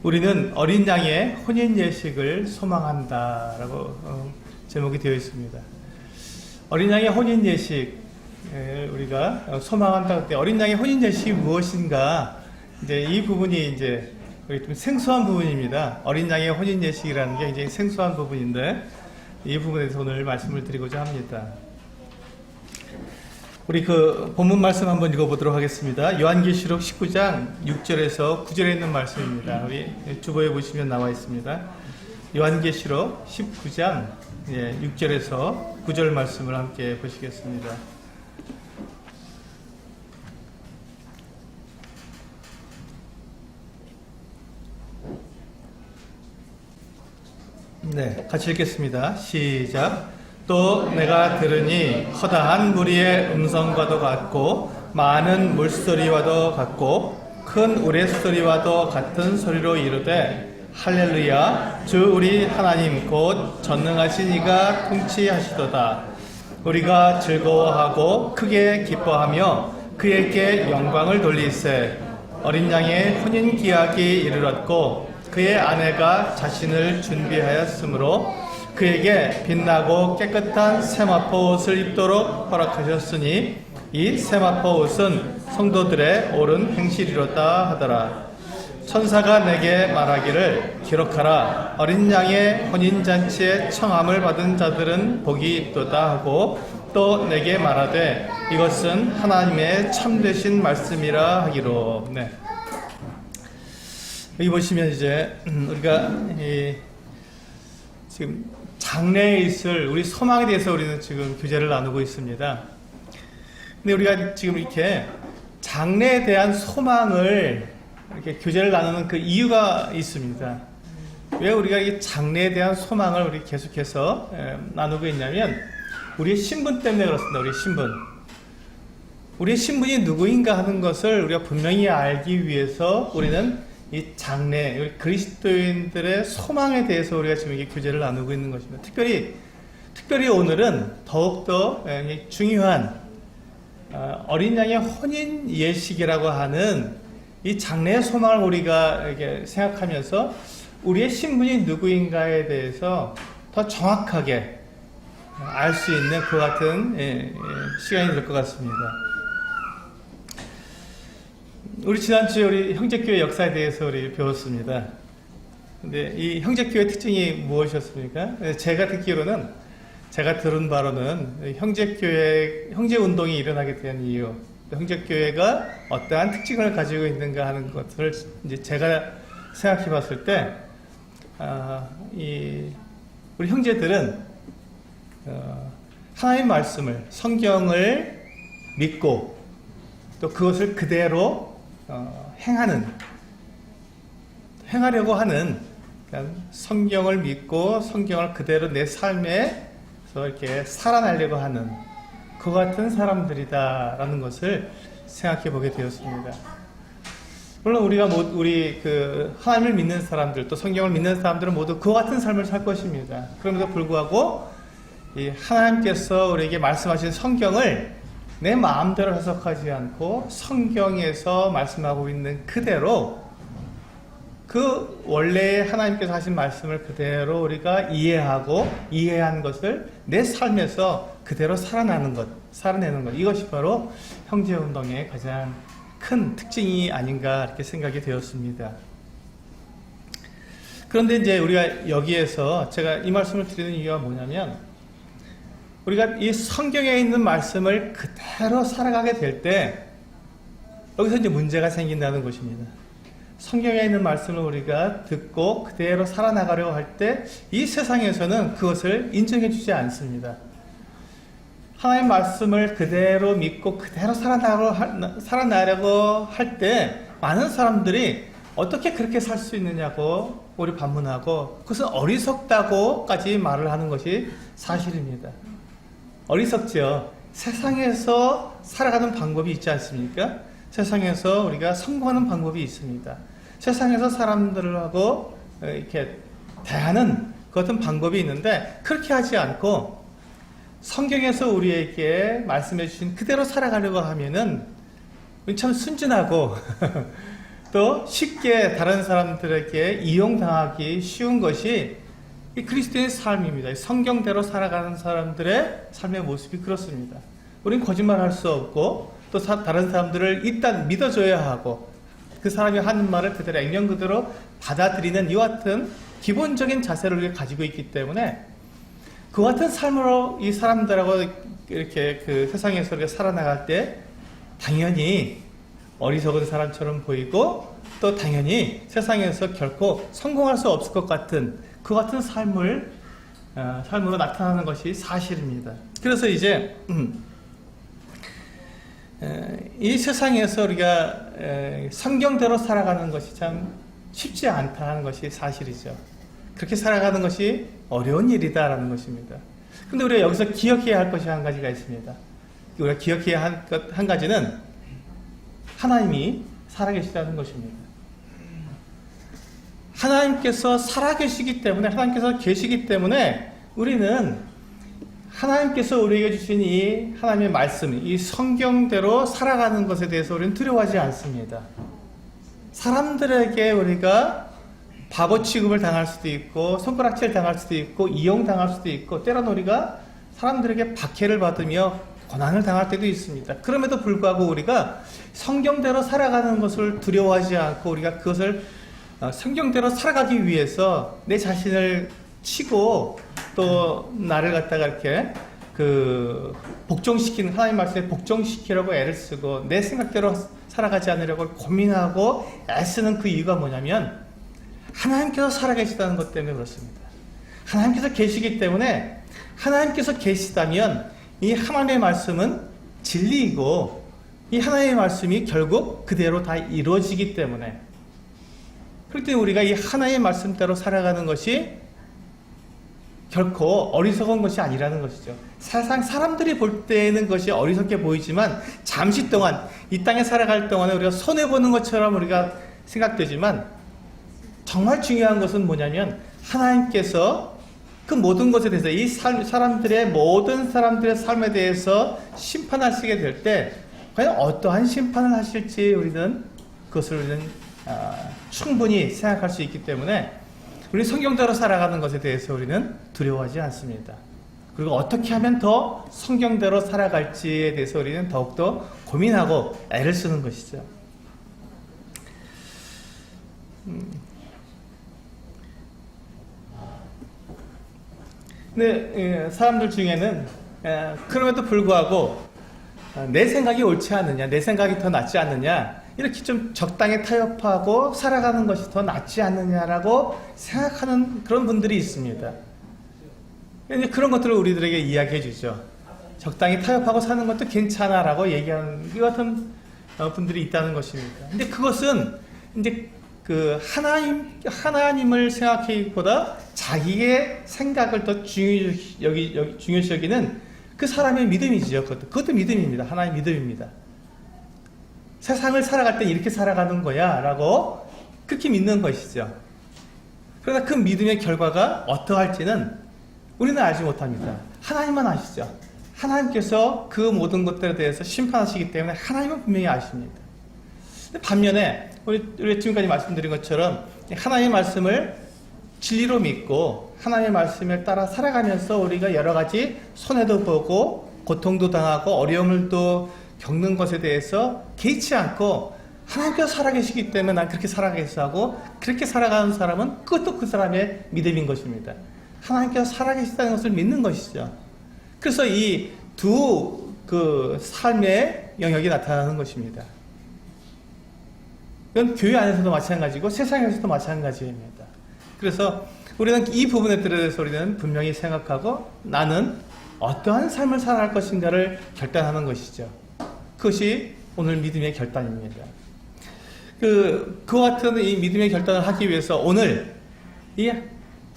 우리는 어린 양의 혼인 예식을 소망한다라고 제목이 되어 있습니다. 어린 양의 혼인 예식 우리가 소망한다. 어린 양의 혼인 예식이 무엇인가? 이제 이 부분이 이제 좀 생소한 부분입니다. 어린 양의 혼인 예식이라는 게 이제 생소한 부분인데 이 부분에서 오늘 말씀을 드리고자 합니다. 우리 그 본문 말씀 한번 읽어보도록 하겠습니다. 요한계시록 19장 6절에서 9절에 있는 말씀입니다. 우리 주보에 보시면 나와 있습니다. 요한계시록 19장 6절에서 9절 말씀을 함께 보시겠습니다. 네, 같이 읽겠습니다. 시작. 또 내가 들으니 허다한 무리의 음성과도 같고 많은 물소리와도 같고 큰 우레소리와도 같은 소리로 이르되 할렐루야 주 우리 하나님 곧 전능하신 이가 통치하시도다. 우리가 즐거워하고 크게 기뻐하며 그에게 영광을 돌리세. 어린 양의 혼인 기약이 이르렀고 그의 아내가 자신을 준비하였으므로 그에게 빛나고 깨끗한 세마포 옷을 입도록 허락하셨으니 이 세마포 옷은 성도들의 옳은 행실이로다 하더라. 천사가 내게 말하기를 기록하라. 어린 양의 혼인잔치에 청함을 받은 자들은 복이 있도다 하고 또 내게 말하되 이것은 하나님의 참되신 말씀이라 하기로. 네. 여기 보시면 이제 우리가 지금 장래에 있을 우리 소망에 대해서 우리는 지금 교제를 나누고 있습니다. 근데 우리가 지금 이렇게 장래에 대한 소망을 이렇게 교제를 나누는 그 이유가 있습니다. 왜 우리가 이 장래에 대한 소망을 우리 계속해서 나누고 있냐면 우리의 신분 때문에 그렇습니다. 우리의 신분이 누구인가 하는 것을 우리가 분명히 알기 위해서 우리는 이 장래, 우리 그리스도인들의 소망에 대해서 우리가 지금 이게 교제를 나누고 있는 것입니다. 특별히 오늘은 더욱더 중요한 어린 양의 혼인 예식이라고 하는 이 장래의 소망을 우리가 이렇게 생각하면서 우리의 신분이 누구인가에 대해서 더 정확하게 알 수 있는 그 같은 시간이 될 것 같습니다. 우리 지난주에 우리 형제교회 역사에 대해서 우리 배웠습니다. 근데 이 형제교회 특징이 무엇이었습니까? 제가 들은 바로는 형제운동이 일어나게 된 이유, 형제교회가 어떠한 특징을 가지고 있는가 하는 것을 이제 제가 생각해 봤을 때, 우리 형제들은, 하나님 말씀을, 성경을 믿고, 또 그것을 그대로 행하려고 하는, 그러니까 성경을 믿고 성경을 그대로 내 삶에서 이렇게 살아나려고 하는 그 같은 사람들이다라는 것을 생각해 보게 되었습니다. 물론 우리 하나님을 믿는 사람들, 또 성경을 믿는 사람들은 모두 그 같은 삶을 살 것입니다. 그럼에도 불구하고 이 하나님께서 우리에게 말씀하신 성경을 내 마음대로 해석하지 않고 성경에서 말씀하고 있는 그대로 그 원래 하나님께서 하신 말씀을 그대로 우리가 이해한 것을 내 삶에서 그대로 살아내는 것 이것이 바로 형제운동의 가장 큰 특징이 아닌가 이렇게 생각이 되었습니다. 그런데 이제 우리가 여기에서 제가 이 말씀을 드리는 이유가 뭐냐면 우리가 이 성경에 있는 말씀을 그대로 살아가게 될 때 여기서 이제 문제가 생긴다는 것입니다. 성경에 있는 말씀을 우리가 듣고 그대로 살아나가려고 할 때 이 세상에서는 그것을 인정해 주지 않습니다. 하나님의 말씀을 그대로 믿고 그대로 살아나려고 할 때 많은 사람들이 어떻게 그렇게 살 수 있느냐고 우리 반문하고 그것은 어리석다고까지 말을 하는 것이 사실입니다. 어리석죠. 세상에서 살아가는 방법이 있지 않습니까? 세상에서 우리가 성공하는 방법이 있습니다. 세상에서 사람들하고 이렇게 대하는 그 어떤 방법이 있는데 그렇게 하지 않고 성경에서 우리에게 말씀해 주신 그대로 살아가려고 하면은 참 순진하고 또 쉽게 다른 사람들에게 이용당하기 쉬운 것이 이 그리스도인의 삶입니다. 성경대로 살아가는 사람들의 삶의 모습이 그렇습니다. 우린 거짓말할 수 없고 또 다른 사람들을 일단 믿어줘야 하고 그 사람이 하는 말을 그대로 액면 그대로 받아들이는 이와 같은 기본적인 자세를 우리가 가지고 있기 때문에 그와 같은 삶으로 이 사람들하고 이렇게 그 세상에서 우리가 살아나갈 때 당연히 어리석은 사람처럼 보이고 또 당연히 세상에서 결코 성공할 수 없을 것 같은 그 같은 삶으로 나타나는 것이 사실입니다. 그래서 이제 이 세상에서 우리가 성경대로 살아가는 것이 참 쉽지 않다는 것이 사실이죠. 그렇게 살아가는 것이 어려운 일이다라는 것입니다. 근데 우리가 여기서 기억해야 할 것이 한 가지가 있습니다. 우리가 기억해야 할 것 한 가지는 하나님이 살아계시다는 것입니다. 하나님께서 살아계시기 때문에, 하나님께서 계시기 때문에 우리는 하나님께서 우리에게 주신 이 하나님의 말씀, 이 성경대로 살아가는 것에 대해서 우리는 두려워하지 않습니다. 사람들에게 우리가 바보 취급을 당할 수도 있고 손가락질 당할 수도 있고 이용당할 수도 있고 때로는 우리가 사람들에게 박해를 받으며 고난을 당할 때도 있습니다. 그럼에도 불구하고 우리가 성경대로 살아가는 것을 두려워하지 않고 우리가 그것을 성경대로 살아가기 위해서 내 자신을 치고 또 나를 갖다가 이렇게 복종시키는 하나님 말씀에 복종시키려고 애를 쓰고 내 생각대로 살아가지 않으려고 고민하고 애쓰는 그 이유가 뭐냐면 하나님께서 살아계시다는 것 때문에 그렇습니다. 하나님께서 계시기 때문에 하나님께서 계시다면 이 하나님의 말씀은 진리이고 이 하나님의 말씀이 결국 그대로 다 이루어지기 때문에 그럴 때 우리가 이 하나님의 말씀대로 살아가는 것이 결코 어리석은 것이 아니라는 것이죠. 사실상 사람들이 볼 때는 것이 어리석게 보이지만 잠시 동안 이 땅에 살아갈 동안에 우리가 손해보는 것처럼 우리가 생각되지만 정말 중요한 것은 뭐냐면 하나님께서 그 모든 것에 대해서 이 모든 사람들의 삶에 대해서 심판하시게 될 때 과연 어떠한 심판을 하실지 그것을 충분히 생각할 수 있기 때문에 우리 성경대로 살아가는 것에 대해서 우리는 두려워하지 않습니다. 그리고 어떻게 하면 더 성경대로 살아갈지에 대해서 우리는 더욱더 고민하고 애를 쓰는 것이죠. 근데 사람들 중에는 그럼에도 불구하고 내 생각이 옳지 않느냐, 내 생각이 더 낫지 않느냐 이렇게 좀 적당히 타협하고 살아가는 것이 더 낫지 않느냐라고 생각하는 그런 분들이 있습니다. 이제 그런 것들을 우리들에게 이야기해 주죠. 적당히 타협하고 사는 것도 괜찮아라고 얘기하는 이 같은 분들이 있다는 것입니다. 근데 그것은 이제 하나님을 생각하기보다 자기의 생각을 더 중요시 여기는 그 사람의 믿음이죠. 그것도 믿음입니다. 하나님의 믿음입니다. 세상을 살아갈 때 이렇게 살아가는 거야 라고 그렇게 믿는 것이죠. 그러나 그 믿음의 결과가 어떠할지는 우리는 알지 못합니다. 하나님만 아시죠. 하나님께서 그 모든 것들에 대해서 심판하시기 때문에 하나님은 분명히 아십니다. 반면에 우리 지금까지 말씀드린 것처럼 하나님의 말씀을 진리로 믿고 하나님의 말씀에 따라 살아가면서 우리가 여러 가지 손해도 보고 고통도 당하고 어려움을 또 겪는 것에 대해서 개의치 않고 하나님께서 살아계시기 때문에 난 그렇게 살아가겠어 하고 그렇게 살아가는 사람은 그것도 그 사람의 믿음인 것입니다. 하나님께서 살아계시다는 것을 믿는 것이죠. 그래서 이 두 삶의 영역이 나타나는 것입니다. 이건 교회 안에서도 마찬가지고 세상에서도 마찬가지입니다. 그래서 우리는 이 부분에 대해서 우리는 분명히 생각하고 나는 어떠한 삶을 살아갈 것인가를 결단하는 것이죠. 그것이 오늘 믿음의 결단입니다. 그와 같은 이 믿음의 결단을 하기 위해서 오늘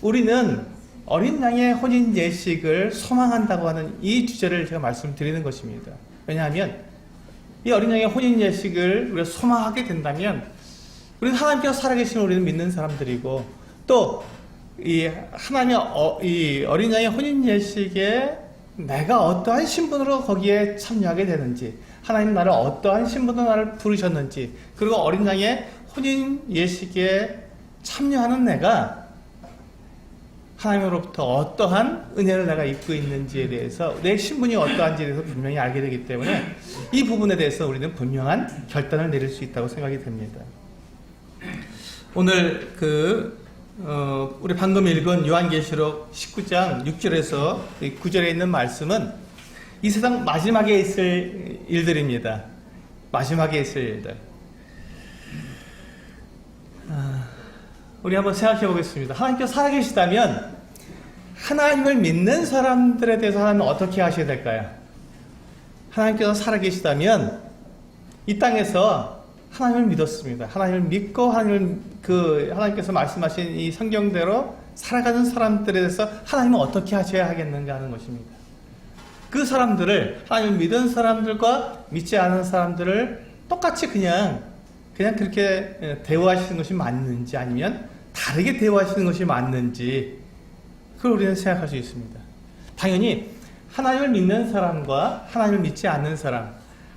우리는 어린 양의 혼인 예식을 소망한다고 하는 이 주제를 제가 말씀드리는 것입니다. 왜냐하면 이 어린 양의 혼인 예식을 우리가 소망하게 된다면 우리는 하나님께서 살아계시는 우리는 믿는 사람들이고 또 이 어린 양의 혼인 예식에 내가 어떠한 신분으로 거기에 참여하게 되는지 하나님 나를 어떠한 신분으로 나를 부르셨는지 그리고 어린 양의 혼인 예식에 참여하는 내가 하나님으로부터 어떠한 은혜를 내가 입고 있는지에 대해서, 내 신분이 어떠한지에 대해서 분명히 알게 되기 때문에 이 부분에 대해서 우리는 분명한 결단을 내릴 수 있다고 생각이 됩니다. 오늘 우리 방금 읽은 요한계시록 19장 6절에서 9절에 있는 말씀은 이 세상 마지막에 있을 일들입니다. 마지막에 있을 일들. 우리 한번 생각해 보겠습니다. 하나님께서 살아계시다면 하나님을 믿는 사람들에 대해서 하나님은 어떻게 하셔야 될까요? 하나님께서 살아계시다면 이 땅에서 하나님을 믿었습니다. 하나님을 믿고 하나님께서 말씀하신 이 성경대로 살아가는 사람들에 대해서 하나님은 어떻게 하셔야 하겠는가 하는 것입니다. 그 사람들을, 하나님을 믿은 사람들과 믿지 않은 사람들을 똑같이 그냥 그렇게 대우하시는 것이 맞는지, 아니면 다르게 대우하시는 것이 맞는지, 그걸 우리는 생각할 수 있습니다. 당연히 하나님을 믿는 사람과 하나님을 믿지 않는 사람,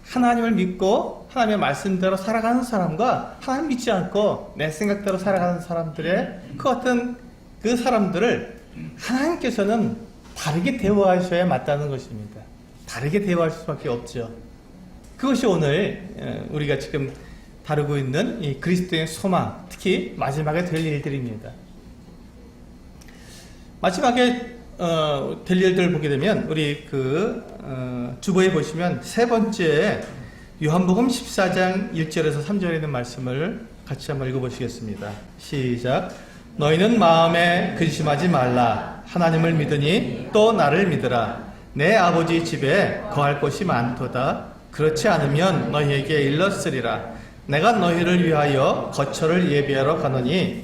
하나님을 믿고 하나님의 말씀대로 살아가는 사람과 하나님 믿지 않고 내 생각대로 살아가는 사람들의 그 사람들을 하나님께서는 다르게 대우하셔야 맞다는 것입니다. 다르게 대우할 수밖에 없죠. 그것이 오늘 우리가 지금 다루고 있는 이 그리스도의 소망, 특히 마지막에 될 일들입니다. 마지막에 될 일들을 보게 되면 우리 주보에 보시면 세 번째 요한복음 14장 1절에서 3절에 있는 말씀을 같이 한번 읽어보시겠습니다. 시작. 너희는 마음에 근심하지 말라. 하나님을 믿으니 또 나를 믿으라. 내 아버지 집에 거할 곳이 많도다. 그렇지 않으면 너희에게 일렀으리라. 내가 너희를 위하여 거처를 예비하러 가노니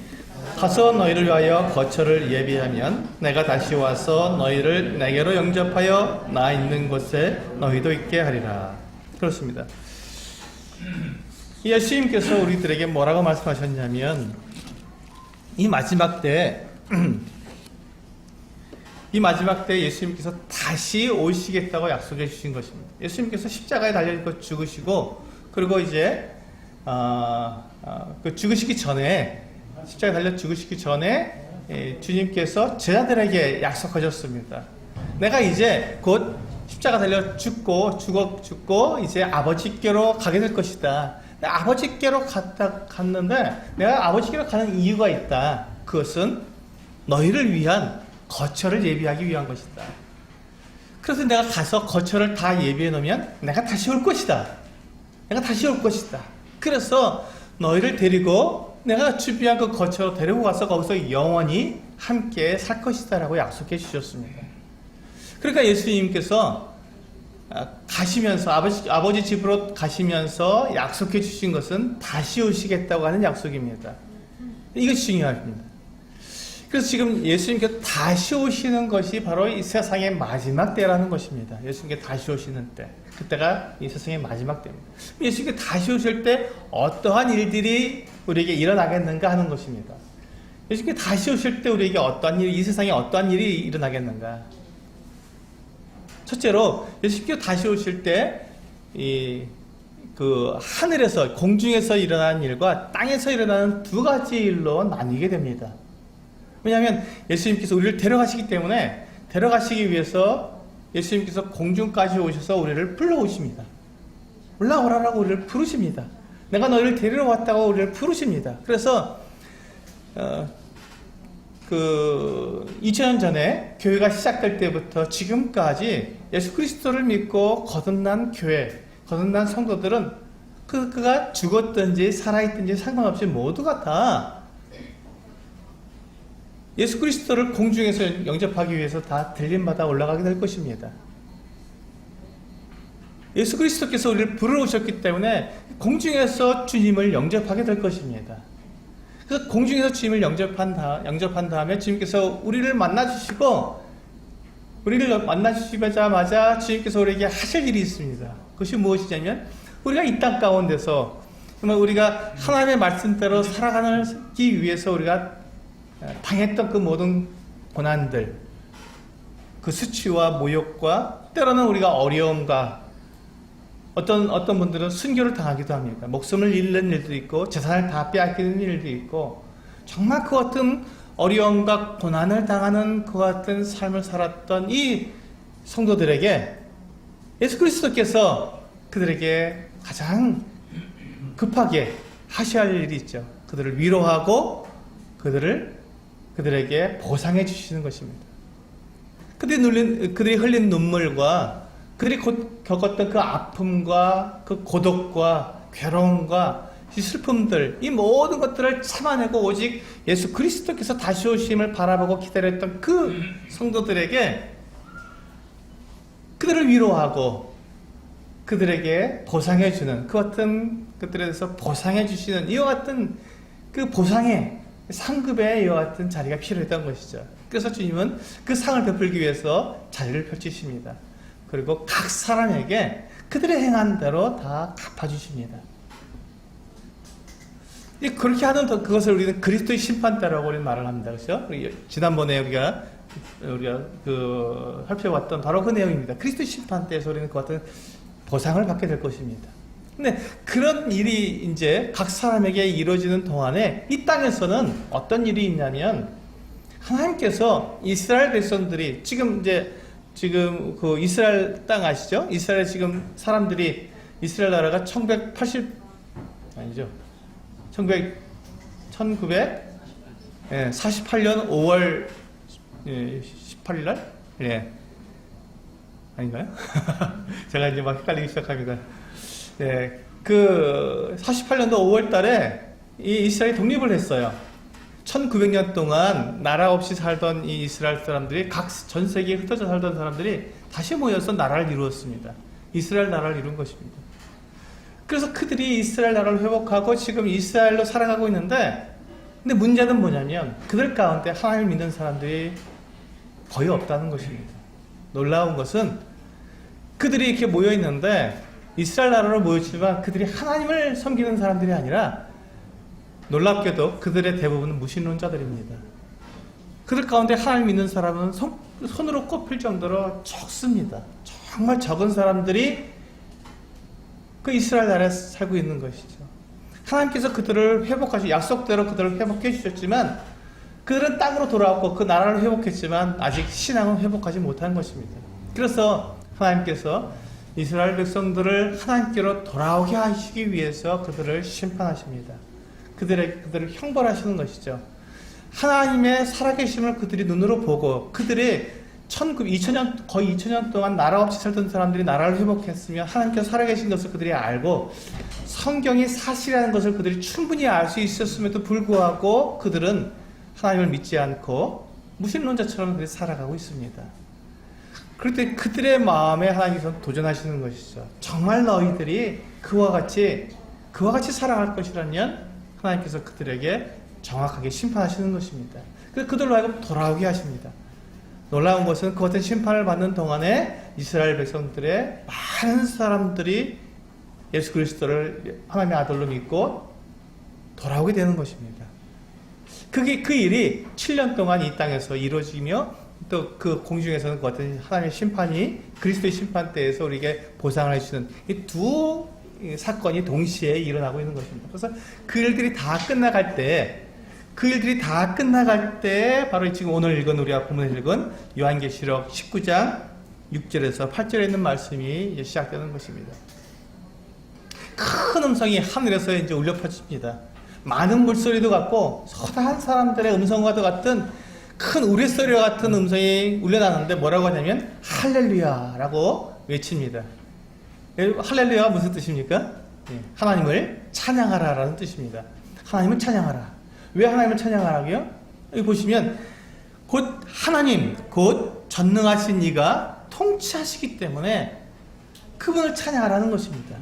가서 너희를 위하여 거처를 예비하면 내가 다시 와서 너희를 내게로 영접하여 나 있는 곳에 너희도 있게 하리라. 그렇습니다. 예수님께서 우리들에게 뭐라고 말씀하셨냐면 이 마지막 때 예수님께서 다시 오시겠다고 약속해 주신 것입니다. 예수님께서 십자가에 달려 죽으시고, 그리고 이제 죽으시기 전에, 십자가에 달려 죽으시기 전에 주님께서 제자들에게 약속하셨습니다. 내가 이제 곧 십자가 달려 죽고 이제 아버지께로 가게 될 것이다. 내가 아버지께로 갔는데 내가 아버지께로 가는 이유가 있다. 그것은 너희를 위한 거처를 예비하기 위한 것이다. 그래서 내가 가서 거처를 다 예비해 놓으면 내가 다시 올 것이다. 그래서 너희를 데리고 내가 준비한 그 거처로 데리고 가서 거기서 영원히 함께 살 것이다 라고 약속해 주셨습니다. 그러니까 예수님께서 가시면서 아버지 집으로 가시면서 약속해 주신 것은 다시 오시겠다고 하는 약속입니다. 이것이 중요합니다. 그래서 지금 예수님께서 다시 오시는 것이 바로 이 세상의 마지막 때라는 것입니다. 예수님께서 다시 오시는 때, 그때가 이 세상의 마지막 때입니다. 예수님께서 다시 오실 때 어떠한 일들이 우리에게 일어나겠는가 하는 것입니다. 예수님께서 다시 오실 때 우리에게 이 세상에 어떠한 일이 일어나겠는가. 첫째로 예수님께서 다시 오실 때 하늘에서, 공중에서 일어나는 일과 땅에서 일어나는 두 가지 일로 나뉘게 됩니다. 왜냐하면 예수님께서 우리를 데려가시기 때문에, 데려가시기 위해서 예수님께서 공중까지 오셔서 우리를 불러오십니다. 올라오라라고 우리를 부르십니다. 내가 너희를 데리러 왔다고 우리를 부르십니다. 그래서 2000년 전에 교회가 시작될 때부터 지금까지 예수 그리스도를 믿고 거듭난 교회, 거듭난 성도들은 그가 죽었든지 살아있든지 상관없이 모두가 다 예수 그리스도를 공중에서 영접하기 위해서 다 들림받아 올라가게 될 것입니다. 예수 그리스도께서 우리를 부르셨기 때문에 공중에서 주님을 영접하게 될 것입니다. 그래서 공중에서 주님을 영접한 다음에 주님께서 우리를 만나주시자마자 주님께서 우리에게 하실 일이 있습니다. 그것이 무엇이냐면, 우리가 이 땅 가운데서 정말 우리가 하나님의 말씀대로 살아가기 위해서 우리가 당했던 그 모든 고난들, 그 수치와 모욕과 때로는 우리가 어려움과 어떤 분들은 순교를 당하기도 합니다. 목숨을 잃는 일도 있고 재산을 다 빼앗기는 일도 있고 정말 그 같은 어려움과 고난을 당하는 그 같은 삶을 살았던 이 성도들에게 예수 그리스도께서 그들에게 가장 급하게 하셔야 할 일이 있죠. 그들을 위로하고 그들에게 보상해 주시는 것입니다. 그들이 흘린 눈물과 그들이 겪었던 그 아픔과 그 고독과 괴로움과 이 슬픔들, 이 모든 것들을 참아내고 오직 예수 그리스도께서 다시 오심을 바라보고 기다렸던 그 성도들에게 그들을 위로하고 그들에게 보상해주는 그 같은 그들에 대해서 보상해주시는 이와 같은 그 보상의 상급의 이와 같은 자리가 필요했던 것이죠. 그래서 주님은 그 상을 베풀기 위해서 자리를 펼치십니다. 그리고 각 사람에게 그들의 행한 대로 다 갚아주십니다. 그렇게 하는 그것을 우리는 그리스도의 심판대라고 우리는 말을 합니다. 그렇죠? 지난번에 우리가 살펴봤던 바로 그 내용입니다. 그리스도의 심판대에서 우리는 그 같은 보상을 받게 될 것입니다. 근데 그런 일이 이제 각 사람에게 이루어지는 동안에 이 땅에서는 어떤 일이 있냐면 하나님께서 이스라엘 백성들이 지금 그 이스라엘 땅 아시죠? 이스라엘 지금 사람들이 이스라엘 나라가 1948년 5월 18일 날? 예. 아닌가요? 제가 이제 막 헷갈리기 시작합니다. 예. 그 48년도 5월 달에 이 이스라엘이 독립을 했어요. 1900년 동안 나라 없이 살던 이 이스라엘 사람들이 전 세계에 흩어져 살던 사람들이 다시 모여서 나라를 이루었습니다. 이스라엘 나라를 이룬 것입니다. 그래서 그들이 이스라엘 나라를 회복하고 지금 이스라엘로 살아가고 있는데, 근데 문제는 뭐냐면 그들 가운데 하나님을 믿는 사람들이 거의 없다는 것입니다. 놀라운 것은 그들이 이렇게 모여 있는데 이스라엘 나라로 모였지만 그들이 하나님을 섬기는 사람들이 아니라 놀랍게도 그들의 대부분은 무신론자들입니다. 그들 가운데 하나님 믿는 사람은 손으로 꼽힐 정도로 적습니다. 정말 적은 사람들이 그 이스라엘 나라에 살고 있는 것이죠. 하나님께서 그들을 약속대로 그들을 회복해 주셨지만 그들은 땅으로 돌아왔고 그 나라를 회복했지만 아직 신앙은 회복하지 못한 것입니다. 그래서 하나님께서 이스라엘 백성들을 하나님께로 돌아오게 하시기 위해서 그들을 심판하십니다. 그들을 형벌하시는 것이죠. 하나님의 살아계심을 그들이 눈으로 보고 그들이 거의 2000년 동안 나라 없이 살던 사람들이 나라를 회복했으며 하나님께서 살아계신 것을 그들이 알고 성경이 사실이라는 것을 그들이 충분히 알 수 있었음에도 불구하고 그들은 하나님을 믿지 않고 무신론자처럼 그들이 살아가고 있습니다. 그럴 때 그들의 마음에 하나님께서 도전하시는 것이죠. 정말 너희들이 그와 같이 살아갈 것이라면 하나님께서 그들에게 정확하게 심판하시는 것입니다. 그래서 그들로 하여금 돌아오게 하십니다. 놀라운 것은 그 같은 심판을 받는 동안에 이스라엘 백성들의 많은 사람들이 예수 그리스도를 하나님의 아들로 믿고 돌아오게 되는 것입니다. 그 일이 7년 동안 이 땅에서 이루어지며 또 그 공중에서는 그 같은 하나님의 심판이 그리스도의 심판대에서 우리에게 보상을 해주시는 이 두 사건이 동시에 일어나고 있는 것입니다. 그래서 그 일들이 다 끝나갈 때 바로 지금 오늘 우리가 본문에 읽은 요한계시록 19장 6절에서 8절에 있는 말씀이 이제 시작되는 것입니다. 큰 음성이 하늘에서 이제 울려 퍼집니다. 많은 물소리도 같고 서다한 사람들의 음성과도 같은 큰 우레소리와 같은 음성이 울려나는데 뭐라고 하냐면 할렐루야라고 외칩니다. 할렐루야가 무슨 뜻입니까? 하나님을 찬양하라라는 뜻입니다. 하나님을 찬양하라. 왜 하나님을 찬양하라고요? 여기 보시면 곧 하나님, 곧 전능하신 이가 통치하시기 때문에 그분을 찬양하라는 것입니다.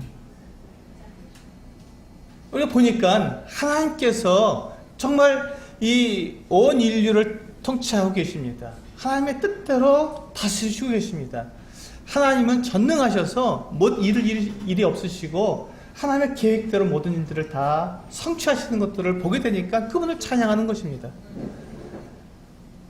우리가 보니까 하나님께서 정말 이 온 인류를 통치하고 계십니다. 하나님의 뜻대로 다스리시고 계십니다. 하나님은 전능하셔서 못 이룰 일이 없으시고 하나님의 계획대로 모든 일들을 다 성취하시는 것들을 보게 되니까 그분을 찬양하는 것입니다.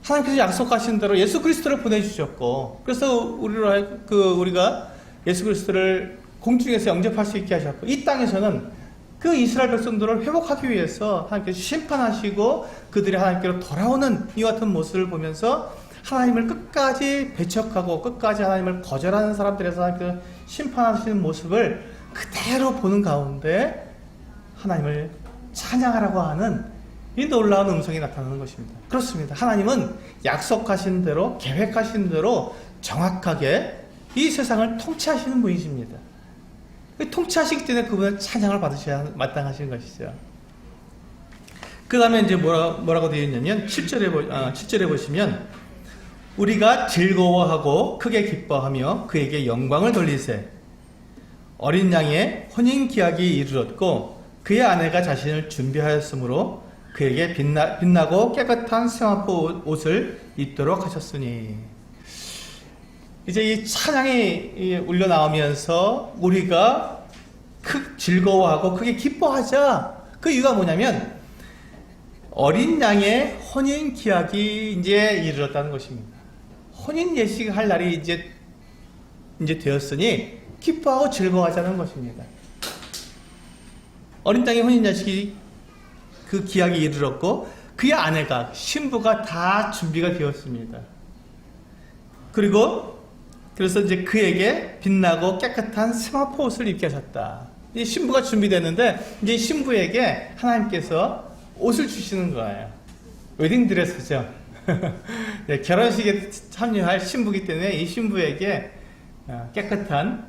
하나님께서 약속하신 대로 예수 그리스도를 보내주셨고, 그래서 우리가 예수 그리스도를 공중에서 영접할 수 있게 하셨고, 이 땅에서는 그 이스라엘 백성들을 회복하기 위해서 하나님께서 심판하시고 그들이 하나님께로 돌아오는 이 같은 모습을 보면서 하나님을 끝까지 배척하고 끝까지 하나님을 거절하는 사람들에서 하나님께서 심판하시는 모습을 그대로 보는 가운데 하나님을 찬양하라고 하는 이 놀라운 음성이 나타나는 것입니다. 그렇습니다. 하나님은 약속하신 대로, 계획하신 대로 정확하게 이 세상을 통치하시는 분이십니다. 통치하시기 때문에 그분은 찬양을 받으셔야 마땅하신 것이죠. 그 다음에 이제 뭐라고 되어 있냐면 7절에 보시면 우리가 즐거워하고 크게 기뻐하며 그에게 영광을 돌리세. 어린 양의 혼인 기약이 이르렀고 그의 아내가 자신을 준비하였으므로 그에게 빛나고 깨끗한 세마포 옷을 입도록 하셨으니. 이제 이 찬양이 울려 나오면서 우리가 즐거워하고 크게 기뻐하자. 그 이유가 뭐냐면 어린 양의 혼인 기약이 이제 이르렀다는 것입니다. 혼인 예식을 할 날이 이제 되었으니 기뻐하고 즐거워하자는 것입니다. 어린 양의 혼인 예식이 그 기약이 이르렀고 그의 아내가 신부가 다 준비가 되었습니다. 그래서 이제 그에게 빛나고 깨끗한 세마포 옷을 입게 하셨다. 이 신부가 준비됐는데 이제 신부에게 하나님께서 옷을 주시는 거예요. 웨딩드레스죠. 네, 결혼식에 참여할 신부이기 때문에 이 신부에게 깨끗한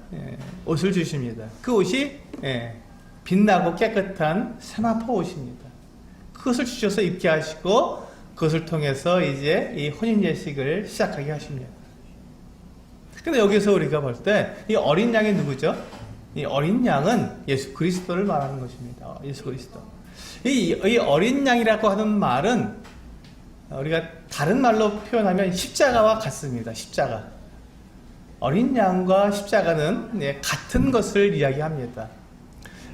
옷을 주십니다. 그 옷이 빛나고 깨끗한 세마포 옷입니다. 그것을 주셔서 입게 하시고 그것을 통해서 이제 이 혼인 예식을 시작하게 하십니다. 근데 여기서 우리가 볼 때 이 어린 양이 누구죠? 이 어린 양은 예수 그리스도를 말하는 것입니다. 예수 그리스도. 이 어린 양이라고 하는 말은 우리가 다른 말로 표현하면 십자가와 같습니다. 십자가. 어린 양과 십자가는 같은 것을 이야기합니다.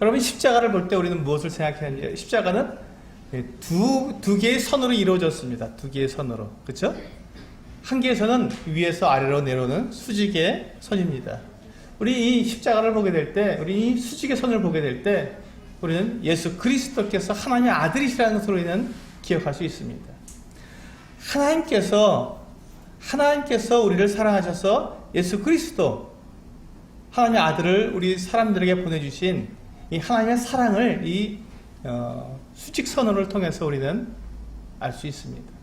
여러분 십자가를 볼 때 우리는 무엇을 생각하는지, 십자가는 두 개의 선으로 이루어졌습니다. 두 개의 선으로. 그렇죠? 한 개의 선은 위에서 아래로 내려오는 수직의 선입니다. 우리 이 십자가를 보게 될 때, 우리 이 수직의 선을 보게 될 때, 우리는 예수 그리스도께서 하나님의 아들이시라는 것을 우리는 기억할 수 있습니다. 하나님께서 우리를 사랑하셔서 예수 그리스도, 하나님의 아들을 우리 사람들에게 보내주신 이 하나님의 사랑을 이 수직선을 통해서 우리는 알 수 있습니다.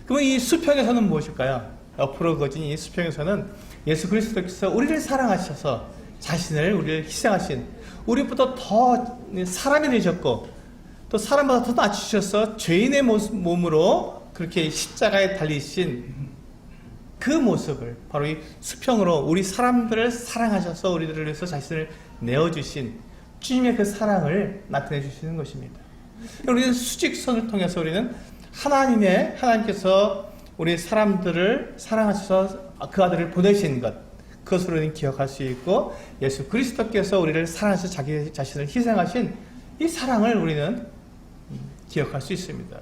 그러면 이 수평에서는 무엇일까요? 옆으로 그어진 이 수평에서는 예수 그리스도께서 우리를 사랑하셔서 우리를 희생하신, 우리보다 더 사람이 되셨고 또 사람보다 더 낮추셔서 죄인의 몸으로 그렇게 십자가에 달리신 그 모습을 바로 이 수평으로 우리 사람들을 사랑하셔서 우리들을 위해서 자신을 내어주신 주님의 그 사랑을 나타내 주시는 것입니다. 우리는 수직선을 통해서 우리는 하나님께서 우리 사람들을 사랑하셔서 그 아들을 보내신 것, 그것으로 우리는 기억할 수 있고, 예수 그리스도께서 우리를 사랑하셔서 자기 자신을 희생하신 이 사랑을 우리는 기억할 수 있습니다.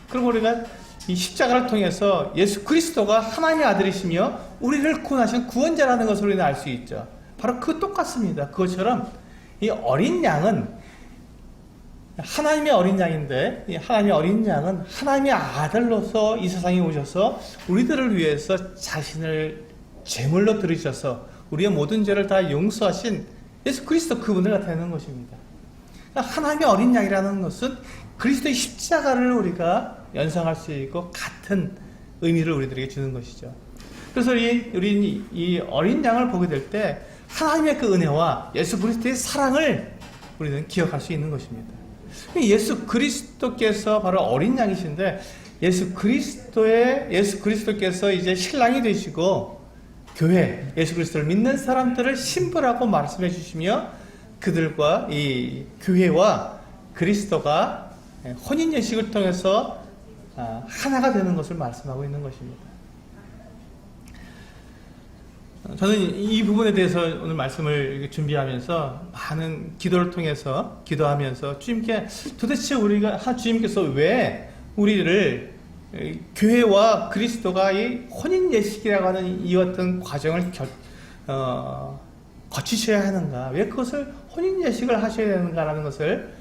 그리고 우리가 이 십자가를 통해서 예수 그리스도가 하나님의 아들이시며 우리를 구원하신 구원자라는 것을 우리는 알 수 있죠. 바로 똑같습니다. 그것처럼 이 어린 양은 하나님의 어린 양인데, 이 하나님의 어린 양은 하나님의 아들로서 이 세상에 오셔서 우리들을 위해서 자신을 제물로 들으셔서 우리의 모든 죄를 다 용서하신 예수 그리스도, 그분을 나타내는 것입니다. 하나님의 어린 양이라는 것은 그리스도의 십자가를 우리가 연상할 수 있고 같은 의미를 우리들에게 주는 것이죠. 그래서 우리 이 어린 양을 보게 될 때 하나님의 그 은혜와 예수 그리스도의 사랑을 우리는 기억할 수 있는 것입니다. 예수 그리스도께서 바로 어린 양이신데, 예수 그리스도께서 이제 신랑이 되시고 교회, 예수 그리스도를 믿는 사람들을 신부라고 말씀해 주시며 그들과 이 교회와 그리스도가 혼인 예식을 통해서 하나가 되는 것을 말씀하고 있는 것입니다. 저는 이 부분에 대해서 오늘 말씀을 준비하면서 많은 기도를 통해서 기도하면서 주님께 도대체 주님께서 왜 우리를 교회와 그리스도가 이 혼인 예식이라고 하는 이 어떤 과정을 거치셔야 하는가? 왜 그것을 혼인 예식을 하셔야 되는가라는 것을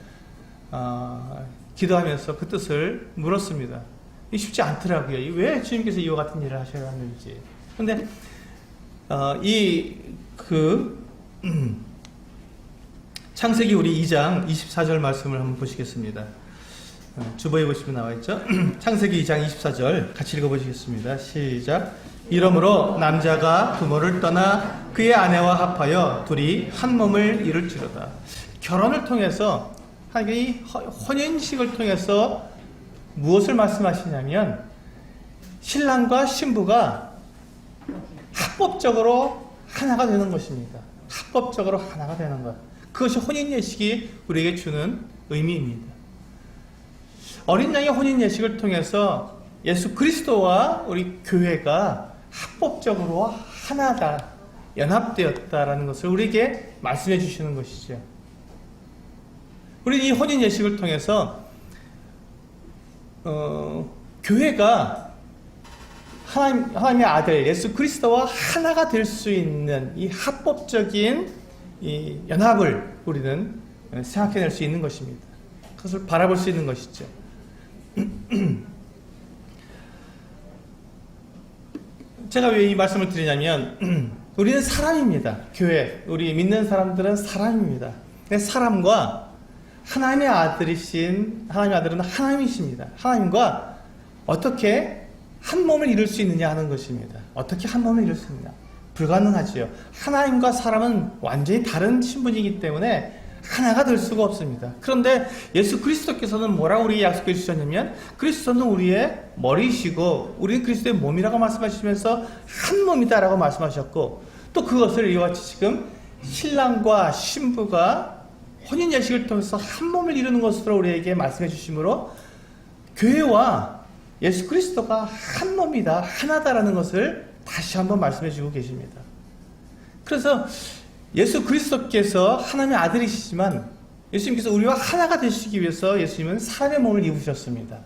기도하면서 그 뜻을 물었습니다. 이 쉽지 않더라고요. 왜 주님께서 이와 같은 일을 하셔야 하는지. 그런데 창세기 우리 2장 24절 말씀을 한번 보시겠습니다. 주보에 보시면 나와 있죠. 창세기 2장 24절 같이 읽어보시겠습니다. 시작. 이러므로 남자가 부모를 떠나 그의 아내와 합하여 둘이 한 몸을 이룰지로다. 결혼을 통해서, 이 혼인식을 통해서 무엇을 말씀하시냐면 신랑과 신부가 합법적으로 하나가 되는 것입니다. 합법적으로 하나가 되는 것. 그것이 혼인예식이 우리에게 주는 의미입니다. 어린 양의 혼인예식을 통해서 예수 그리스도와 우리 교회가 합법적으로 하나다, 연합되었다라는 것을 우리에게 말씀해 주시는 것이죠. 우리 이 혼인예식을 통해서 교회가 하나님의 아들 예수 그리스도와 하나가 될 수 있는 이 합법적인 이 연합을 우리는 생각해낼 수 있는 것입니다. 그것을 바라볼 수 있는 것이죠. 제가 왜 이 말씀을 드리냐면 우리는 사람입니다. 교회, 우리 믿는 사람들은 사람입니다. 사람과 하나님의 아들이신 하나님의 아들은 하나님이십니다. 하나님과 어떻게 한 몸을 이룰 수 있느냐 하는 것입니다. 어떻게 한 몸을 이룰 수 있느냐? 불가능하지요. 하나님과 사람은 완전히 다른 신분이기 때문에 하나가 될 수가 없습니다. 그런데 예수 그리스도께서는 뭐라고 우리에게 약속해 주셨냐면 그리스도는 우리의 머리시고 우리는 그리스도의 몸이라고 말씀하시면서 한 몸이다라고 말씀하셨고, 또 그것을 이와 같이 지금 신랑과 신부가 혼인 예식을 통해서 한 몸을 이루는 것으로 우리에게 말씀해 주심으로 교회와 예수 그리스도가 한 몸이다, 하나다라는 것을 다시 한번 말씀해 주고 계십니다. 그래서 예수 그리스도께서 하나님의 아들이시지만 예수님께서 우리와 하나가 되시기 위해서 예수님은 사람의 몸을 입으셨습니다.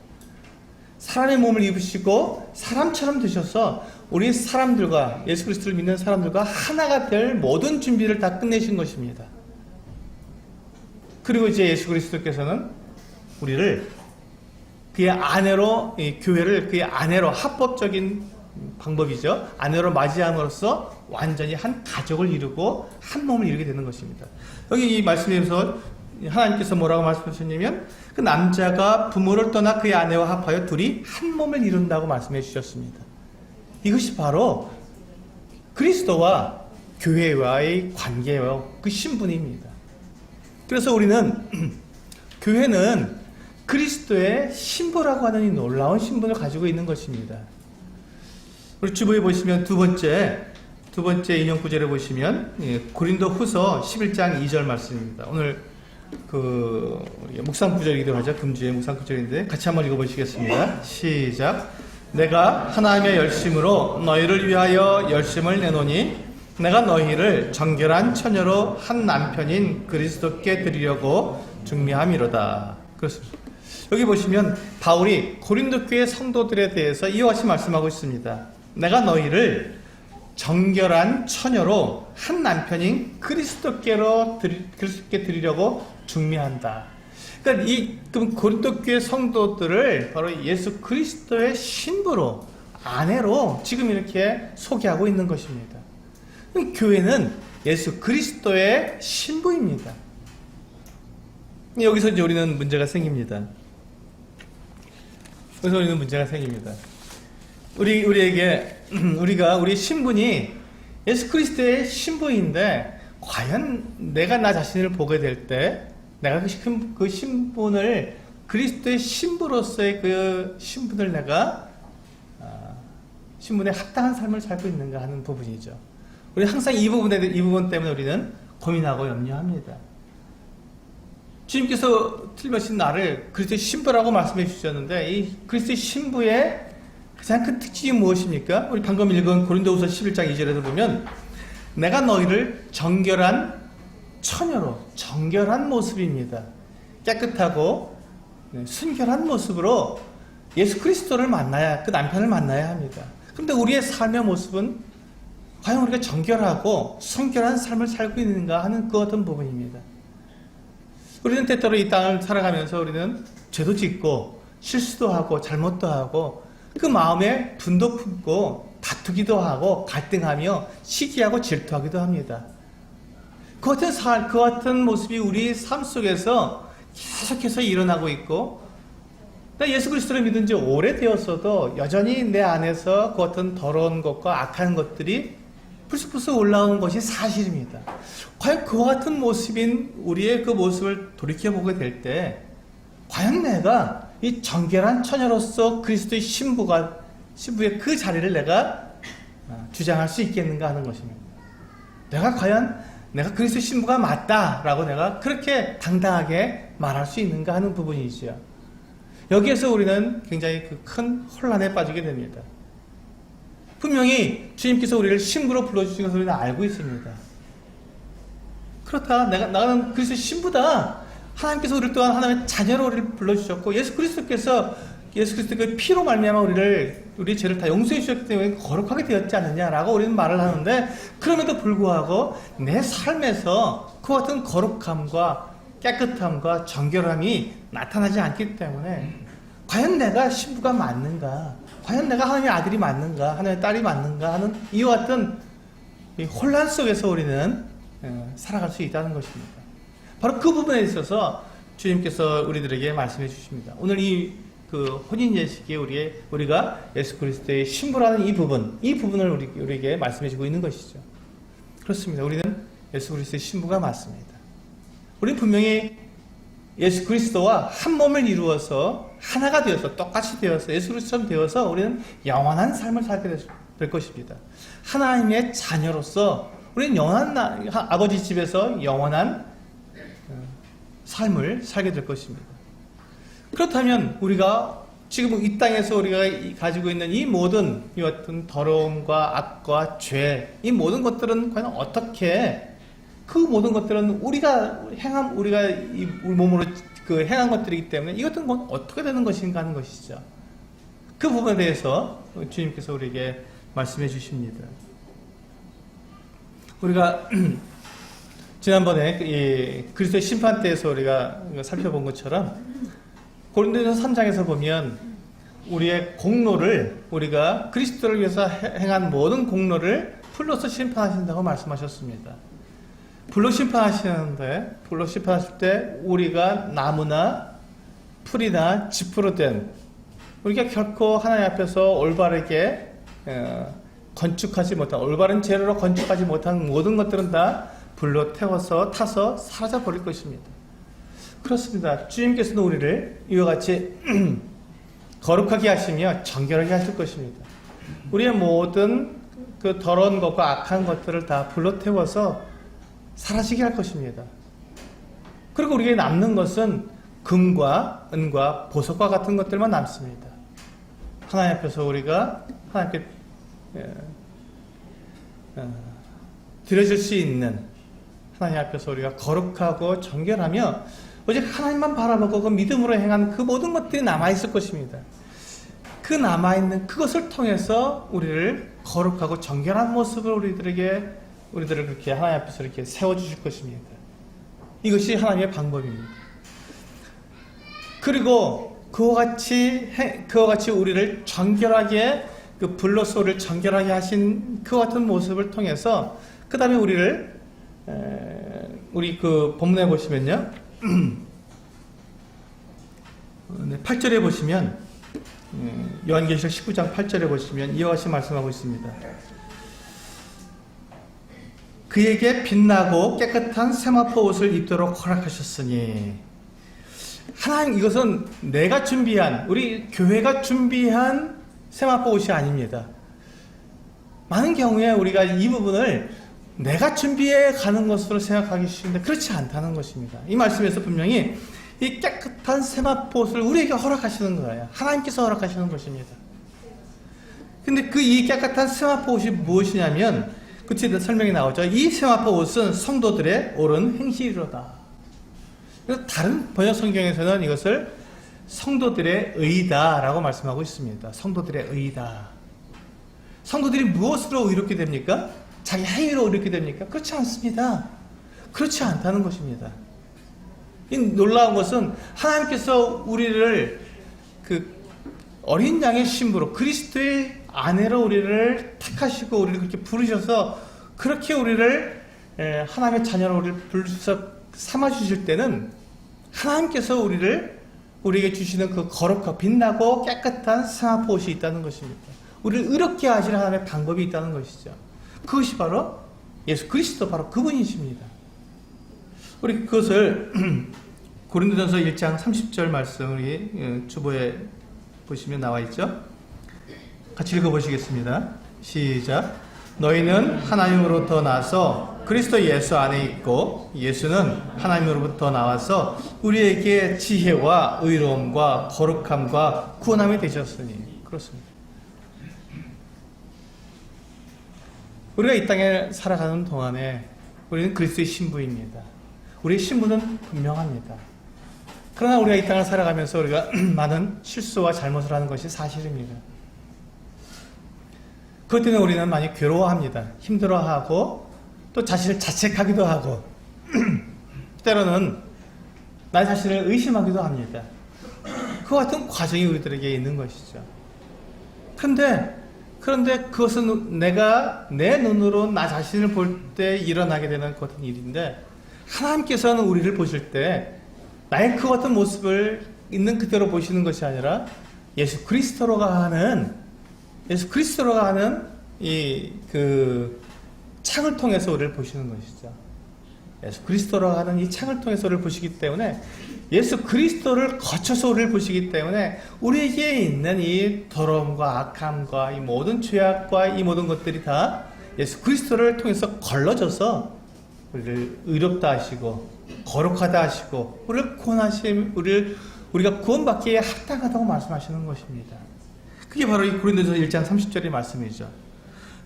사람의 몸을 입으시고 사람처럼 되셔서 우리 사람들과 예수 그리스도를 믿는 사람들과 하나가 될 모든 준비를 다 끝내신 것입니다. 그리고 이제 예수 그리스도께서는 우리를 그의 아내로, 교회를 그의 아내로, 합법적인 방법이죠. 아내로 맞이함으로써 완전히 한 가족을 이루고 한 몸을 이루게 되는 것입니다. 여기 이 말씀에서 하나님께서 뭐라고 말씀하셨냐면 그 남자가 부모를 떠나 그의 아내와 합하여 둘이 한 몸을 이룬다고 말씀해 주셨습니다. 이것이 바로 그리스도와 교회와의 관계와 그 신분입니다. 그래서 우리는 교회는 그리스도의 신부라고 하는 이 놀라운 신분을 가지고 있는 것입니다. 우리 주보에 보시면 두 번째 인용 구절에 보시면 고린도 후서 11장 2절 말씀입니다. 오늘 묵상 구절이기도 하죠. 금주의 묵상 구절인데 같이 한번 읽어보시겠습니다. 시작. 내가 하나님의 열심으로 너희를 위하여 열심을 내노니 내가 너희를 정결한 처녀로 한 남편인 그리스도께 드리려고 중미함이로다. 그렇습니다. 여기 보시면 바울이 고린도 교회 성도들에 대해서 이와 같이 말씀하고 있습니다. 내가 너희를 정결한 처녀로 한 남편인 그리스도께 드리려고 중미한다. 그러니까 그럼 고린도 교회 성도들을 바로 예수 그리스도의 신부로, 아내로 지금 이렇게 소개하고 있는 것입니다. 교회는 예수 그리스도의 신부입니다. 여기서 이제 우리는 문제가 생깁니다. 우리 신분이 예수 그리스도의 신부인데, 과연 내가 나 자신을 보게 될 때, 내가 그 신분을, 그리스도의 신부로서의 그 신분을 내가, 신분에 합당한 삶을 살고 있는가 하는 부분이죠. 우리 항상 이 부분 때문에 우리는 고민하고 염려합니다. 주님께서 틀림없이 나를 그리스도의 신부라고 말씀해 주셨는데, 이 그리스도의 신부의 가장 큰 특징이 무엇입니까? 우리 방금 읽은 고린도후서 11장 2절에서 보면 내가 너희를 정결한 처녀로, 정결한 모습입니다. 깨끗하고 순결한 모습으로 예수 그리스도를 만나야, 그 남편을 만나야 합니다. 그런데 우리의 삶의 모습은 과연 우리가 정결하고 성결한 삶을 살고 있는가 하는 그 어떤 부분입니다. 우리는 때때로 이 땅을 살아가면서 우리는 죄도 짓고 실수도 하고 잘못도 하고 그 마음에 분도 품고 다투기도 하고 갈등하며 시기하고 질투하기도 합니다. 그 같은 모습이 우리 삶 속에서 계속해서 일어나고 있고, 나 예수 그리스도를 믿은 지 오래되었어도 여전히 내 안에서 그 같은 더러운 것과 악한 것들이 불쑥불쑥 올라오는 것이 사실입니다. 과연 그와 같은 모습인 우리의 그 모습을 돌이켜보게 될 때, 과연 내가 이 정결한 처녀로서 그리스도의 신부의 그 자리를 내가 주장할 수 있겠는가 하는 것입니다. 내가 그리스도의 신부가 맞다라고 내가 그렇게 당당하게 말할 수 있는가 하는 부분이죠. 여기에서 우리는 굉장히 그 큰 혼란에 빠지게 됩니다. 분명히 주님께서 우리를 신부로 불러주신 것을 우리는 알고 있습니다. 그렇다. 나는 그리스도의 신부다. 하나님께서 우리를 또한 하나님의 자녀로 우리를 불러주셨고, 예수 그리스도의 피로 말미암아 우리 죄를 다 용서해 주셨기 때문에 거룩하게 되었지 않느냐라고 우리는 말을 하는데, 그럼에도 불구하고 내 삶에서 그 같은 거룩함과 깨끗함과 정결함이 나타나지 않기 때문에 과연 내가 신부가 맞는가, 과연 내가 하나님의 아들이 맞는가, 하나님의 딸이 맞는가 하는 이와 같은 이 혼란 속에서 우리는 살아갈 수 있다는 것입니다. 바로 그 부분에 있어서 주님께서 우리들에게 말씀해 주십니다. 오늘 그 혼인 예식에 우리가 예수 그리스도의 신부라는 이 부분을 우리에게 말씀해 주고 있는 것이죠. 그렇습니다. 우리는 예수 그리스도의 신부가 맞습니다. 우리는 분명히 예수 그리스도와 한 몸을 이루어서 하나가 되어서 똑같이 되어서 예수 그리스도처럼 되어서 우리는 영원한 삶을 살게 될 것입니다. 하나님의 자녀로서 우리는 영원한 아버지 집에서 영원한 삶을 살게 될 것입니다. 그렇다면 우리가 지금 이 땅에서 우리가 가지고 있는 이 모든 이 같은 더러움과 악과 죄, 이 모든 것들은 과연 어떻게, 그 모든 것들은 우리가 이 몸으로 행한 것들이기 때문에 이것들은 어떻게 되는 것인가 하는 것이죠. 그 부분에 대해서 주님께서 우리에게 말씀해 주십니다. 우리가 지난번에 그리스도의 심판 때에서 우리가 살펴본 것처럼 고린도전서 3장에서 보면 우리의 공로를, 우리가 그리스도를 위해서 행한 모든 공로를 불로서 심판하신다고 말씀하셨습니다. 불로 심판하실 때 우리가 나무나 풀이나 짚으로 된, 우리가 결코 하나님 앞에서 올바르게 올바른 재료로 건축하지 못한 모든 것들은 다 불로 타서 사라져 버릴 것입니다. 그렇습니다. 주님께서는 우리를 이와 같이 거룩하게 하시며 정결하게 하실 것입니다. 우리의 모든 그 더러운 것과 악한 것들을 다 불로 태워서 사라지게 할 것입니다. 그리고 우리에게 남는 것은 금과 은과 보석과 같은 것들만 남습니다. 하나님 앞에서 우리가 하나님께 드려질 수 있는, 하나님 앞에서 우리가 거룩하고 정결하며 오직 하나님만 바라보고 그 믿음으로 행한 그 모든 것들이 남아있을 것입니다. 그 남아있는 그것을 통해서 우리를 거룩하고 정결한 모습을 우리들을 그렇게 하나님 앞에서 이렇게 세워주실 것입니다. 이것이 하나님의 방법입니다. 그리고 그와 같이 우리를 정결하게, 그 불로서 우리를 정결하게 하신 그 같은 모습을 통해서 그 다음에 우리 그 본문에 보시면요, 8절에 보시면, 요한계시록 19장 8절에 보시면 이와 같이 말씀하고 있습니다. 그에게 빛나고 깨끗한 세마포 옷을 입도록 허락하셨으니, 하나님, 이것은 내가 준비한, 우리 교회가 준비한 세마포 옷이 아닙니다. 많은 경우에 우리가 이 부분을 내가 준비해 가는 것으로 생각하기 쉬운데 그렇지 않다는 것입니다. 이 말씀에서 분명히 이 깨끗한 세마포 옷을 우리에게 허락하시는 거예요. 하나님께서 허락하시는 것입니다. 근데 이 깨끗한 세마포 옷이 무엇이냐면, 그치에 대한 설명이 나오죠. 이 세마포 옷은 성도들의 옳은 행실이로다. 다른 번역 성경에서는 이것을 성도들의 의다라고 말씀하고 있습니다. 성도들의 의다. 성도들이 무엇으로 의롭게 됩니까? 자기 행위로 이렇게 됩니까? 그렇지 않습니다. 그렇지 않다는 것입니다. 이 놀라운 것은 하나님께서 우리를 그 어린 양의 신부로 그리스도의 아내로 우리를 택하시고 우리를 그렇게 부르셔서 그렇게 우리를 하나님의 자녀로 우리를 부르셔서 삼아주실 때는 하나님께서 우리에게 주시는 그 거룩하고 빛나고 깨끗한 상아포옷이 있다는 것입니다. 우리를 의롭게 하실 하나님의 방법이 있다는 것이죠. 그것이 바로 예수 그리스도, 바로 그분이십니다. 우리 그것을 고린도전서 1장 30절 말씀 우리 주보에 보시면 나와 있죠. 같이 읽어보시겠습니다. 시작. 너희는 하나님으로부터 나서 그리스도 예수 안에 있고 예수는 하나님으로부터 나와서 우리에게 지혜와 의로움과 거룩함과 구원함이 되셨으니. 그렇습니다. 우리가 이 땅에 살아가는 동안에 우리는 그리스도의 신부입니다. 우리의 신부는 분명합니다. 그러나 우리가 이 땅을 살아가면서 우리가 많은 실수와 잘못을 하는 것이 사실입니다. 그것 때문에 우리는 많이 괴로워합니다. 힘들어하고 또 자신을 자책하기도 하고 때로는 나 자신을 의심하기도 합니다. 그와 같은 과정이 우리들에게 있는 것이죠. 그런데 그것은 내가 내 눈으로 나 자신을 볼 때 일어나게 되는 그 같은 일인데 하나님께서는 우리를 보실 때 나의 그 같은 모습을 있는 그대로 보시는 것이 아니라 예수 그리스도로가 하는 이 그 창을 통해서 우리를 보시는 것이죠. 예수 그리스도로가 하는 이 창을 통해서 우리를 보시기 때문에 예수 그리스도를 거쳐서 우리를 보시기 때문에 우리에게 있는 이 더러움과 악함과 이 모든 죄악과 이 모든 것들이 다 예수 그리스도를 통해서 걸러져서 우리를 의롭다 하시고 거룩하다 하시고 우리를 구원하심, 우리가 구원받기에 합당하다고 말씀하시는 것입니다. 그게 바로 이 고린도전서 1장 30절의 말씀이죠.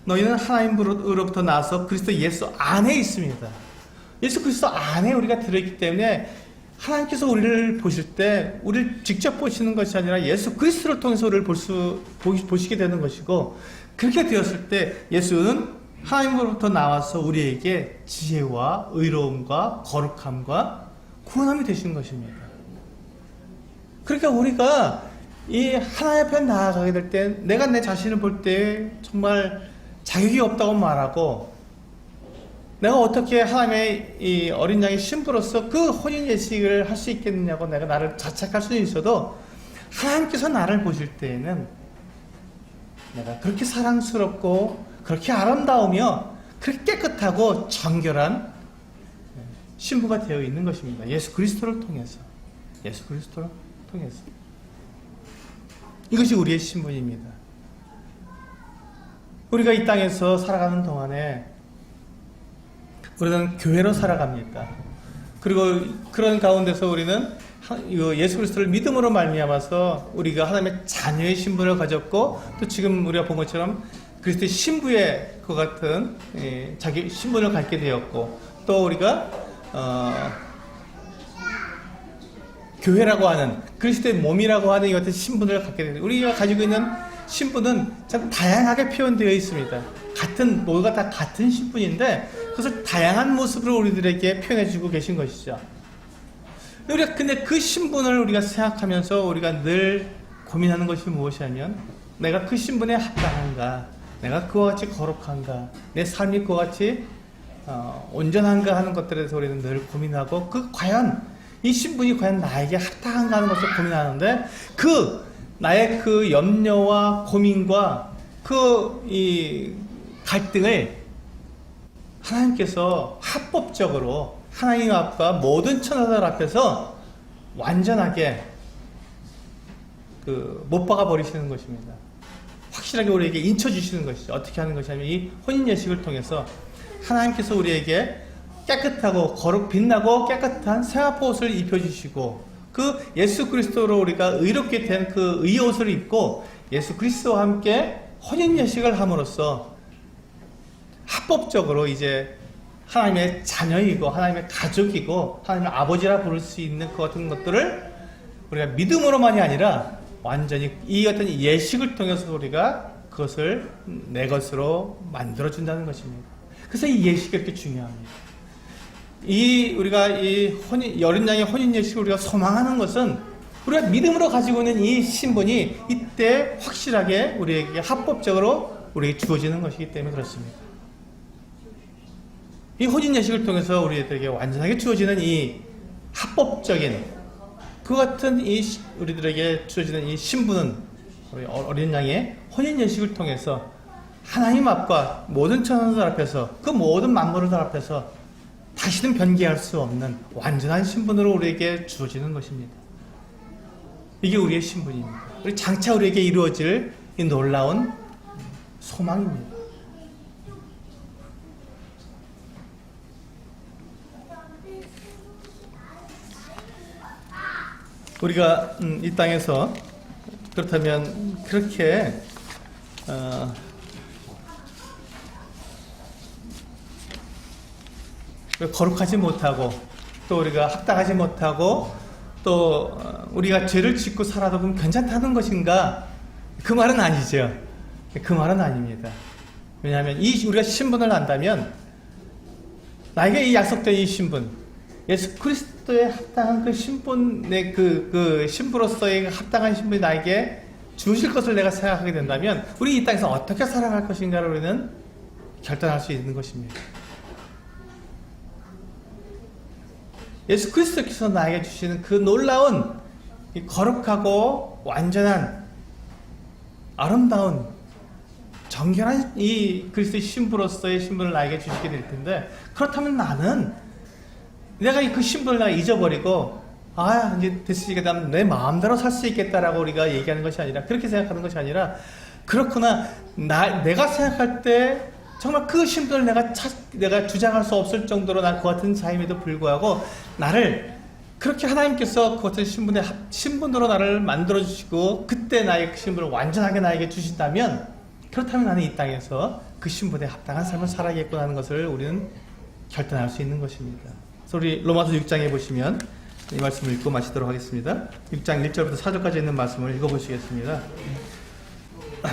너희는 하나님으로부터 나와서 그리스도 예수 안에 있습니다. 예수 그리스도 안에 우리가 들어있기 때문에 하나님께서 우리를 보실 때 우리를 직접 보시는 것이 아니라 예수 그리스도를 통해서 우리를 보시게 되는 것이고, 그렇게 되었을 때 예수는 하나님으로부터 나와서 우리에게 지혜와 의로움과 거룩함과 구원함이 되시는 것입니다. 그러니까 우리가 이 하나님 앞에 나아가게 될 때 내가 내 자신을 볼 때 정말 자격이 없다고 말하고, 내가 어떻게 하나님의 이 어린 양의 신부로서 그 혼인 예식을 할 수 있겠느냐고 내가 나를 자책할 수는 있어도, 하나님께서 나를 보실 때에는 내가 그렇게 사랑스럽고 그렇게 아름다우며 그렇게 깨끗하고 정결한 신부가 되어 있는 것입니다. 예수 그리스도를 통해서. 예수 그리스도를 통해서. 이것이 우리의 신분입니다. 우리가 이 땅에서 살아가는 동안에 우리는 교회로 살아갑니다. 그리고 그런 가운데서 우리는 예수 그리스도를 믿음으로 말미암아서 우리가 하나님의 자녀의 신분을 가졌고, 또 지금 우리가 본 것처럼 그리스도의 신부의 그 같은 자기 신분을 갖게 되었고, 또 우리가 교회라고 하는 그리스도의 몸이라고 하는 이 같은 신분을 갖게 되는, 우리가 가지고 있는 신분은 참 다양하게 표현되어 있습니다. 모두가 다 같은 신분인데 그것을 다양한 모습으로 우리들에게 표현해주고 계신 것이죠. 근데 그 신분을 우리가 생각하면서 우리가 늘 고민하는 것이 무엇이냐면, 내가 그 신분에 합당한가, 내가 그와 같이 거룩한가, 내 삶이 그와 같이 온전한가 하는 것들에 대해서 우리는 늘 고민하고, 이 신분이 과연 나에게 합당한가 하는 것을 고민하는데, 나의 그 염려와 고민과 이 갈등을 하나님께서 합법적으로 하나님 앞과 모든 천사들 앞에서 완전하게 못 박아 버리시는 것입니다. 확실하게 우리에게 인쳐주시는 것이죠. 어떻게 하는 것이냐면, 이 혼인 예식을 통해서 하나님께서 우리에게 깨끗하고 빛나고 깨끗한 세마포옷을 입혀주시고, 그 예수 그리스도로 우리가 의롭게 된 그 의의 옷을 입고 예수 그리스도와 함께 혼인 예식을 함으로써 합법적으로 이제 하나님의 자녀이고 하나님의 가족이고 하나님의 아버지라 부를 수 있는 그 같은 것들을 우리가 믿음으로만이 아니라 완전히 이 같은 예식을 통해서 우리가 그것을 내 것으로 만들어준다는 것입니다. 그래서 이 예식이 이렇게 중요합니다. 우리가 어린 양의 혼인 예식을 우리가 소망하는 것은 우리가 믿음으로 가지고 있는 이 신분이 이때 확실하게 우리에게 합법적으로 우리에게 주어지는 것이기 때문에 그렇습니다. 이 혼인 예식을 통해서 우리들에게 완전하게 주어지는 이 합법적인 그 같은 우리들에게 주어지는 이 신분은 우리 어린 양의 혼인 예식을 통해서 하나님 앞과 모든 천사들 앞에서 그 모든 만물들 앞에서 다시는 변개할 수 없는 완전한 신분으로 우리에게 주어지는 것입니다. 이게 우리의 신분입니다. 우리 장차 우리에게 이루어질 이 놀라운 소망입니다. 우리가 이 땅에서 그렇다면 그렇게 거룩하지 못하고 또 우리가 합당하지 못하고 또 우리가 죄를 짓고 살아도 그럼 괜찮다는 것인가? 그 말은 아니죠. 그 말은 아닙니다. 왜냐하면 우리가 신분을 안다면 나에게 이 약속된 이 신분, 예수 그리스도의 합당한 그 신분의 그 신부로서의 합당한 신분이 나에게 주실 것을 내가 생각하게 된다면 우리 이 땅에서 어떻게 살아갈 것인가를 우리는 결단할 수 있는 것입니다. 예수 그리스도께서 나에게 주시는 그 놀라운 이 거룩하고 완전한 아름다운 정결한 이 그리스도의 신부로서의 신분을 나에게 주시게 될 텐데 그렇다면 나는 내가 그 신분을 내가 잊어버리고 이제 됐으니까 난 내 마음대로 살 수 있겠다라고 우리가 얘기하는 것이 아니라 그렇게 생각하는 것이 아니라 그렇구나 내가 생각할 때 정말 그 신분을 내가 주장할 수 없을 정도로 난 그 같은 자임에도 불구하고 나를 그렇게 하나님께서 그 같은 신분으로 나를 만들어 주시고 그때 나의 그 신분을 완전하게 나에게 주신다면 그렇다면 나는 이 땅에서 그 신분에 합당한 삶을 살아야겠구나 하는 것을 우리는 결단할 수 있는 것입니다. 그래서 우리 로마서 6장에 보시면 이 말씀을 읽고 마치도록 하겠습니다. 6장 1절부터 4절까지 있는 말씀을 읽어보시겠습니다.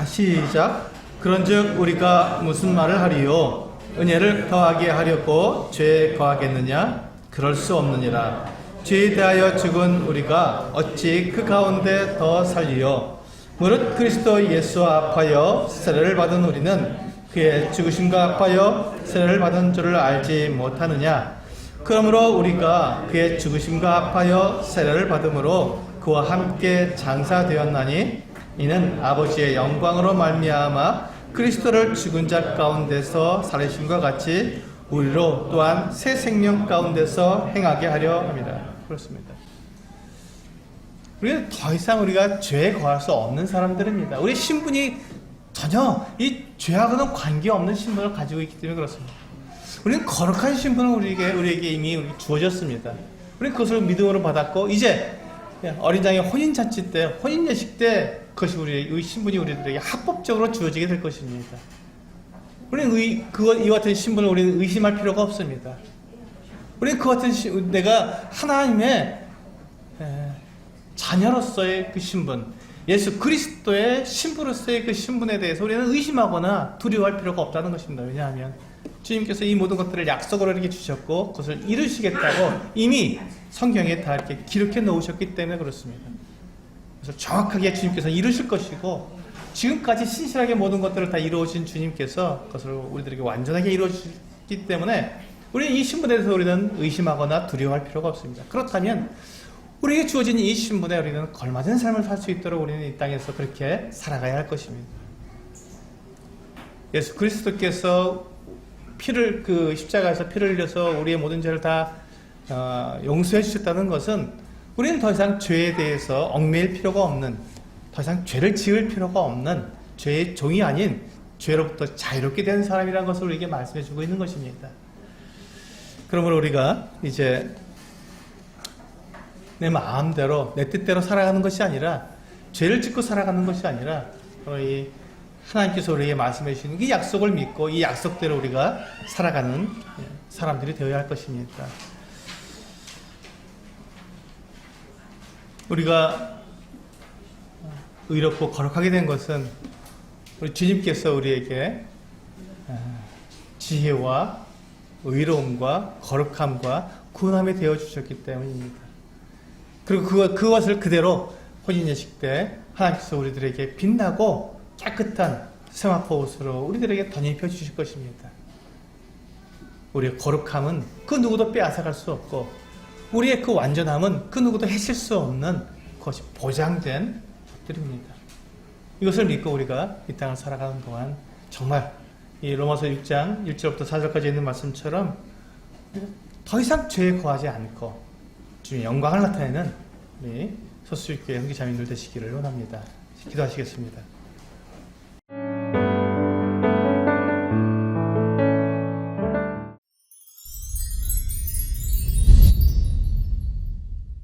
시작. 그런즉 우리가 무슨 말을 하리요? 은혜를 더하게 하려고 죄에 거하겠느냐? 그럴 수 없느니라. 죄에 대하여 죽은 우리가 어찌 그 가운데 더 살리요? 무릇 그리스도 예수와 합하여 세례를 받은 우리는 그의 죽으심과 합하여 세례를 받은 줄을 알지 못하느냐? 그러므로 우리가 그의 죽으심과 합하여 세례를 받음으로 그와 함께 장사되었나니 이는 아버지의 영광으로 말미암아 그리스도를 죽은 자 가운데서 살리심과 같이 우리로 또한 새 생명 가운데서 행하게 하려 합니다. 그렇습니다. 우리는 더 이상 우리가 죄에 거할 수 없는 사람들입니다. 우리 신분이 전혀 이 죄하고는 관계없는 신분을 가지고 있기 때문에 그렇습니다. 우리는 거룩한 신분을 우리에게 이미 주어졌습니다. 우리는 그것을 믿음으로 받았고 이제 어린 양의 혼인 잔치 때, 혼인 예식 때 그것이 우리의 신분이 우리들에게 합법적으로 주어지게 될 것입니다. 우리는 이 같은 신분을 우리는 의심할 필요가 없습니다. 우리는 그 같은 내가 하나님의 자녀로서의 그 신분, 예수 그리스도의 신부로서의 그 신분에 대해서 우리는 의심하거나 두려워할 필요가 없다는 것입니다. 왜냐하면 주님께서 이 모든 것들을 약속으로 이렇게 주셨고 그것을 이루시겠다고 이미 성경에 다 이렇게 기록해 놓으셨기 때문에 그렇습니다. 그래서 정확하게 주님께서 이루실 것이고 지금까지 신실하게 모든 것들을 다 이루어진 주님께서 그것을 우리들에게 완전하게 이루어주셨기 때문에 우리는 이 신분에 대해서 우리는 의심하거나 두려워할 필요가 없습니다. 그렇다면 우리에게 주어진 이 신분에 우리는 걸맞은 삶을 살 수 있도록 우리는 이 땅에서 그렇게 살아가야 할 것입니다. 예수 그리스도께서 십자가에서 피를 흘려서 우리의 모든 죄를 다 용서해 주셨다는 것은 우리는 더 이상 죄에 대해서 얽매일 필요가 없는, 더 이상 죄를 지을 필요가 없는 죄의 종이 아닌 죄로부터 자유롭게 된 사람이라는 것을 우리에게 말씀해 주고 있는 것입니다. 그러므로 우리가 이제 내 마음대로 내 뜻대로 살아가는 것이 아니라 죄를 짓고 살아가는 것이 아니라 이 하나님께서 우리에게 말씀해 주시는 이 약속을 믿고 이 약속대로 우리가 살아가는 사람들이 되어야 할 것입니다. 우리가 의롭고 거룩하게 된 것은 우리 주님께서 우리에게 지혜와 의로움과 거룩함과 구원함이 되어 주셨기 때문입니다. 그리고 그것을 그대로 혼인예식 때 하나님께서 우리들에게 빛나고 깨끗한 세마포 옷으로 우리들에게 덧입혀 주실 것입니다. 우리의 거룩함은 그 누구도 빼앗아갈 수 없고, 우리의 그 완전함은 그 누구도 해칠 수 없는 것이 보장된 것들입니다. 이것을 믿고 우리가 이 땅을 살아가는 동안 정말 이 로마서 6장 1절부터 4절까지 있는 말씀처럼 더 이상 죄에 거하지 않고 주님의 영광을 나타내는 우리 소수교회 형제자매들 되시기를 원합니다. 기도하시겠습니다.